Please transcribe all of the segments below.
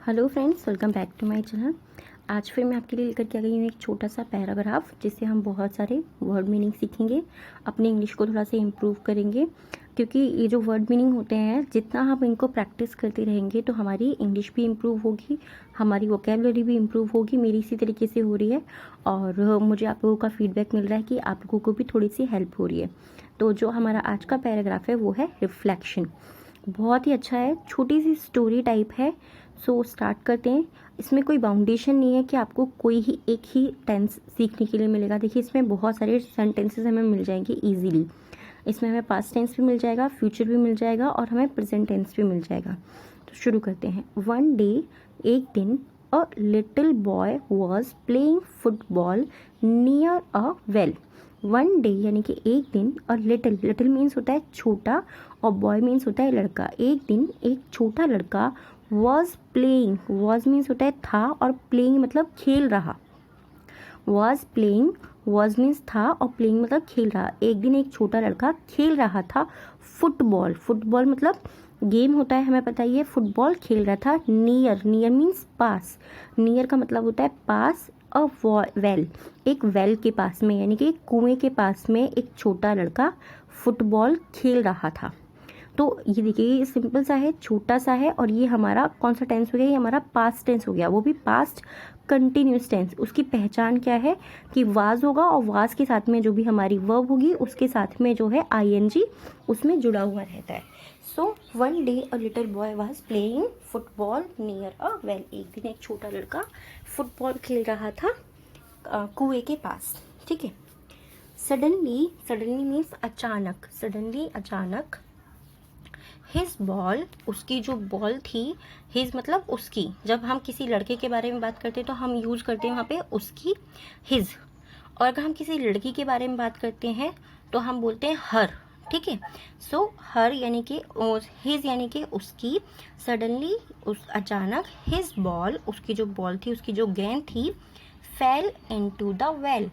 Hello friends, welcome back to my channel. आज फिर मैं आपके लिए लेकर के आ गई हूँ एक छोटा सा पैराग्राफ, जिससे हम बहुत सारे वर्ड मीनिंग सीखेंगे, अपनी इंग्लिश को थोड़ा सा इम्प्रूव करेंगे। क्योंकि ये जो वर्ड मीनिंग होते हैं, जितना हम इनको प्रैक्टिस करते रहेंगे तो हमारी इंग्लिश भी इम्प्रूव होगी, हमारी वोकेबलरी भी इम्प्रूव होगी। मेरी इसी तरीके से हो रही है और मुझे आप लोगों का फीडबैक मिल रहा है कि आप लोगों को भी थोड़ी सी हेल्प हो रही है। तो जो हमारा आज का पैराग्राफ है वो है रिफ्लेक्शन। बहुत ही अच्छा है, छोटी सी स्टोरी टाइप है। सो स्टार्ट करते हैं। इसमें कोई बाउंडेशन नहीं है कि आपको कोई ही एक ही टेंस सीखने के लिए मिलेगा। देखिए, इसमें बहुत सारे सेंटेंसेस हमें मिल जाएंगे इजीली। इसमें हमें पास्ट टेंस भी मिल जाएगा, फ्यूचर भी मिल जाएगा और हमें प्रेजेंट टेंस भी मिल जाएगा। तो शुरू करते हैं। वन डे, एक दिन, a little boy was playing football near a well. One day यानी कि एक दिन, और लिटिल, लिटिल मीन्स होता है छोटा और बॉय मीन्स होता है लड़का। एक दिन एक छोटा लड़का वॉज प्लेइंग, वॉज मीन्स होता है था और प्लेइंग मतलब खेल रहा। वॉज प्लेइंग, वॉज मीन्स था और प्लेइंग मतलब खेल रहा। एक दिन एक छोटा लड़का खेल रहा था फुटबॉल। फुटबॉल मतलब गेम होता है, हमें पता ही है। फुटबॉल खेल रहा था नियर, नियर मीन्स पास। नियर का मतलब होता है पास। अ वेल, एक वेल के पास में यानी कि कुएं के पास में एक छोटा लड़का फुटबॉल खेल रहा था। तो ये देखिए, ये सिंपल सा है, छोटा सा है, और ये हमारा कौन सा टेंस हो गया? ये हमारा पास्ट टेंस हो गया, वो भी पास्ट कंटिन्यूस टेंस। उसकी पहचान क्या है कि वाज होगा और वाज के साथ में जो भी हमारी वर्ब होगी उसके साथ में जो है आईएनजी उसमें जुड़ा हुआ रहता है। So one day a little boy was playing football near a well. एक दिन एक छोटा लड़का फुटबॉल खेल रहा था कुएं के पास। ठीक है। सडनली, सडनली मीन्स अचानक, सडनली अचानक, हिज बॉल, उसकी जो बॉल थी, हिज मतलब उसकी। जब हम किसी लड़के के बारे में बात करते हैं तो हम यूज करते हैं वहाँ पे उसकी, हिज। और अगर हम किसी लड़की के बारे में बात करते हैं तो हम बोलते हैं हर। ठीक है। सो हर यानी कि हिज यानी कि उसकी। सडनली, उस अचानक, हिज बॉल, उसकी जो बॉल थी, उसकी जो गेंद थी, fail into the well.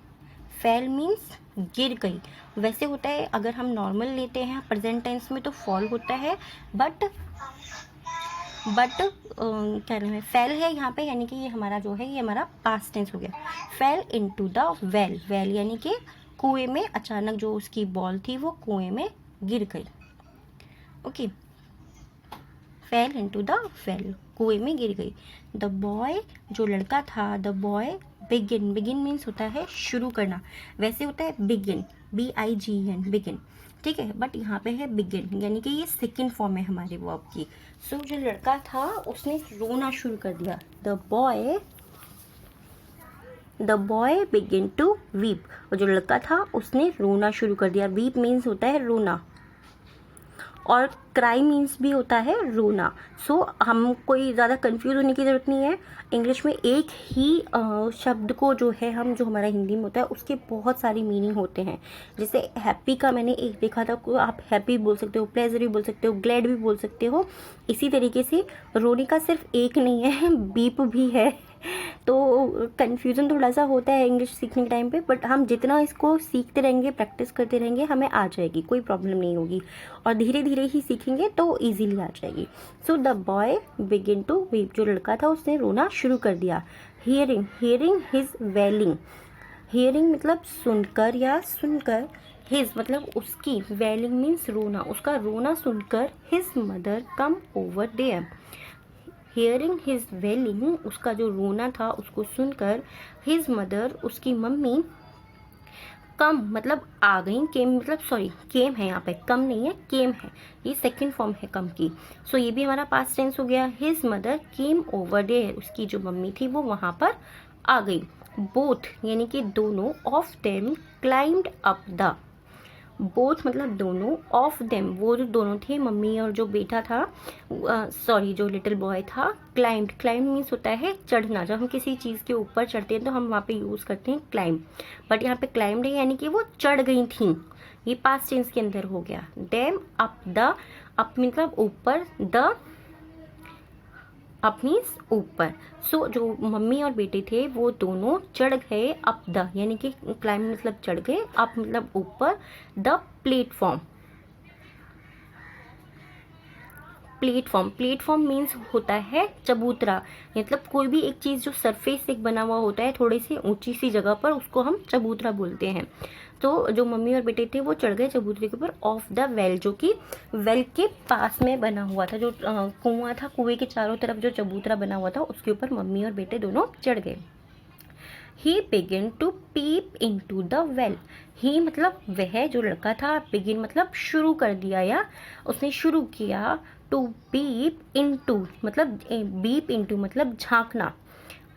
Fail means गिर गई। वैसे होता है, अगर हम नॉर्मल लेते हैं प्रेजेंट टेंस में तो फॉल होता है, बट क्या नाम है, फेल है यहाँ पे, यानी कि ये हमारा जो है ये हमारा पास्ट टेंस हो गया। Fail into the well, well यानी कि कुएं में। अचानक जो उसकी बॉल थी वो कुएं में गिर गई। Okay, fail into the well, कुएं में गिर गई। द बॉय, जो लड़का था, the boy begin, begin means होता है शुरू करना। वैसे होता है बिगिन, BIGN, बिगिन। ठीक है, बट यहाँ पे है बिगिन, यानी कि ये सेकेंड फॉर्म है हमारे वर्ब की। सो जो लड़का था उसने रोना शुरू कर दिया। The boy begin to weep, और जो लड़का था उसने रोना शुरू कर दिया। वीप मीन्स होता है रोना, और क्राई मीन्स भी होता है रोना। सो हम कोई ज़्यादा कंफ्यूज होने की ज़रूरत नहीं है। इंग्लिश में एक ही शब्द को जो है हम, जो हमारा हिंदी में होता है उसके बहुत सारी मीनिंग होते हैं। जैसे हैप्पी का मैंने एक देखा था, को आप हैप्पी बोल सकते हो, प्लेजर भी बोल सकते हो, ग्लैड भी बोल सकते हो। इसी तरीके से रोने का सिर्फ एक नहीं है, बीप भी है। तो कन्फ्यूज़न थोड़ा सा होता है इंग्लिश सीखने के टाइम पे, बट हम जितना इसको सीखते रहेंगे, प्रैक्टिस करते रहेंगे, हमें आ जाएगी, कोई प्रॉब्लम नहीं होगी। और धीरे धीरे ही सीखेंगे तो इजीली आ जाएगी। So the boy begin to weep, जो लड़का था उसने रोना शुरू कर दिया। Hearing, hearing his wailing, hearing मतलब सुनकर या सुनकर, हिज मतलब उसकी, वेलिंग मीन्स रोना, उसका रोना सुनकर, his mother come over there. Hearing his wailing, उसका जो रोना था उसको सुनकर, हिज मदर, उसकी मम्मी, कम मतलब आ गई, केम मतलब सॉरी केम है यहाँ पे, कम नहीं है, केम है, ये सेकंड फॉर्म है कम की। सो ये भी हमारा पास्ट टेंस हो गया। His mother came over there, उसकी जो मम्मी थी वो वहाँ पर आ गई। बोथ यानी कि दोनों, of them climbed up the, both मतलब दोनों, ऑफ देम वो जो दोनों थे, मम्मी और जो बेटा था, सॉरी जो लिटिल बॉय था, क्लाइम्ड, क्लाइम्ड मीन्स होता है चढ़ना। जब हम किसी चीज़ के ऊपर चढ़ते हैं तो हम वहाँ पे यूज़ करते हैं क्लाइम्ब, बट यहाँ पे क्लाइम्ड है यानी कि वो चढ़ गई थी। ये पास्ट टेंस के अंदर हो गया। देम अप द, अप मतलब ऊपर, द अप मीन्स ऊपर। सो जो मम्मी और बेटे थे वो दोनों चढ़ गए अप द, यानी कि क्लाइंब मतलब चढ़ गए, अप मतलब ऊपर, the platform, platform, platform means होता है चबूतरा, मतलब कोई भी एक चीज़ जो सरफेस से बना हुआ होता है थोड़ी सी ऊंची सी जगह पर, उसको हम चबूतरा बोलते हैं। तो जो मम्मी और बेटे थे वो चढ़ गए चबूतरे के ऊपर ऑफ द वेल, जो कि वेल के पास में बना हुआ था, जो कुआं था, कुएं के चारों तरफ जो चबूतरा बना हुआ था उसके ऊपर मम्मी और बेटे दोनों चढ़ गए। He began to peep into the well. He मतलब वह जो लड़का था, begin मतलब शुरू कर दिया या उसने शुरू किया, to peep into मतलब beep into मतलब झांकना,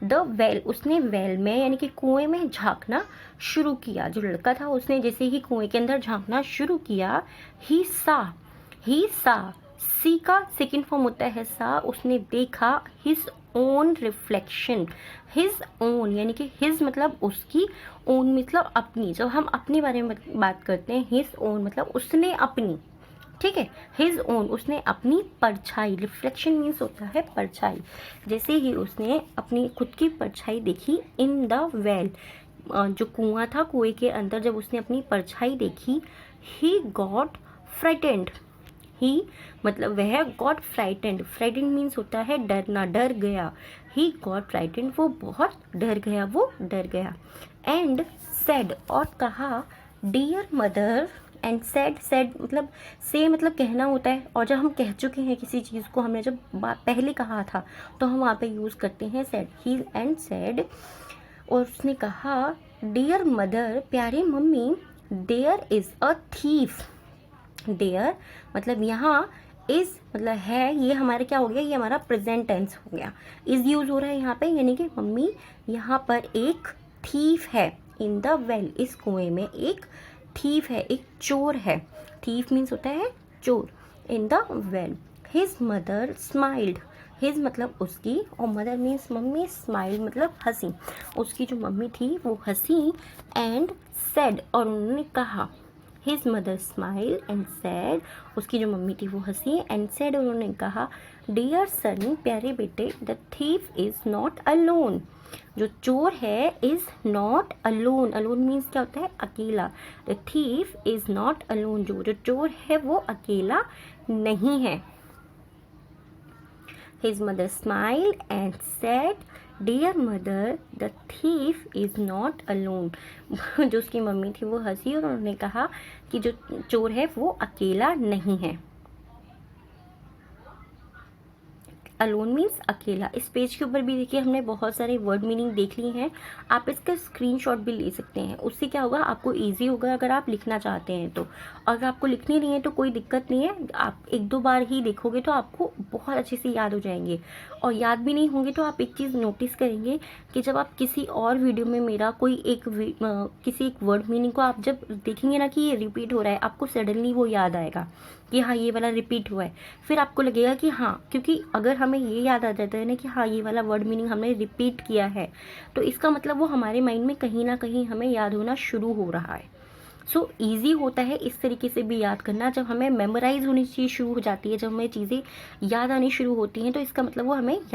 द वेल उसने वेल में यानी कि कुएं में झांकना शुरू किया। जो लड़का था उसने जैसे ही कुएं के अंदर झांकना शुरू किया, ही सा सी का सेकेंड फॉर्म होता है सा, उसने देखा his own reflection, his own यानी कि हिज मतलब उसकी, ओन मतलब अपनी, जब हम अपने बारे में बात करते हैं हिज ओन मतलब उसने अपनी, ठीक है, हिज ओन उसने अपनी परछाई, रिफ्लेक्शन मीन्स होता है परछाई, जैसे ही उसने अपनी खुद की परछाई देखी इन द वेल, जो कुआं था कुएं के अंदर जब उसने अपनी परछाई देखी, ही गॉट फ्राइटेंड, ही मतलब वह गॉट फ्राइटेंड, फ्राइटेंड मीन्स होता है डरना, डर गया, ही गॉट फ्राइटेंड वो बहुत डर गया, वो डर गया, एंड सेड और कहा, डियर मदर, एंड सेड मतलब से मतलब कहना होता है, और जब हम कह चुके हैं किसी चीज़ को, हमने जब पहले कहा था तो हम वहाँ पे यूज़ करते हैं सेड, ही एंड सेड, और उसने कहा डियर मदर प्यारे मम्मी, there is a thief, there मतलब यहाँ, इज़ मतलब है, ये हमारा क्या हो गया, ये हमारा प्रेजेंट टेंस हो गया, इज़ यूज़ हो रहा है यहाँ पे, यानी कि मम्मी यहाँ पर एक थीफ है, इन द वेल इस कुएं में एक थीफ है, एक चोर है, थीफ मीन्स होता है चोर, in the well, his mother smiled, his मतलब उसकी, और मदर मीन्स मम्मी, स्माइल मतलब हंसी, उसकी जो मम्मी थी वो हंसी, एंड सेड और उन्होंने कहा, his mother smile and said उसकी जो मम्मी थी वो हंसी, एंड सेड उन्होंने कहा, डियर सन प्यारे बेटे, the thief is not alone, जो चोर है is not alone, alone means क्या होता है अकेला, the thief is not alone, जो चोर है वो अकेला नहीं है। His mother smiled and said, dear mother, the thief is not alone. जो उसकी मम्मी थी वो हंसी और उन्होंने कहा कि जो चोर है वो अकेला नहीं है। अलोन मीन्स अकेला। इस पेज के ऊपर भी देखिए हमने बहुत सारे वर्ड मीनिंग देख ली हैं, आप इसका स्क्रीनशॉट भी ले सकते हैं, उससे क्या होगा आपको इजी होगा अगर आप लिखना चाहते हैं तो। अगर आपको लिखनी नहीं है तो कोई दिक्कत नहीं है, आप एक दो बार ही देखोगे तो आपको बहुत अच्छे से याद हो जाएंगे, और याद भी नहीं होंगे तो आप एक चीज़ नोटिस करेंगे कि जब आप किसी और वीडियो में मेरा कोई किसी एक वर्ड मीनिंग को आप जब देखेंगे ना कि ये रिपीट हो रहा है, आपको सडनली वो याद आएगा कि हाँ ये वाला रिपीट हुआ है, फिर आपको लगेगा कि हाँ, क्योंकि अगर हमें ये याद आ जाता है ना कि हाँ ये वाला वर्ड मीनिंग हमने रिपीट किया है, तो इसका मतलब वो हमारे माइंड में कहीं ना कहीं हमें याद होना शुरू हो रहा है। सो ईजी होता है इस तरीके से भी याद करना, जब हमें मेमोराइज होनी चीज़ शुरू हो जाती है, जब हमें चीज़ें याद आनी शुरू होती हैं तो इसका मतलब वो हमें याद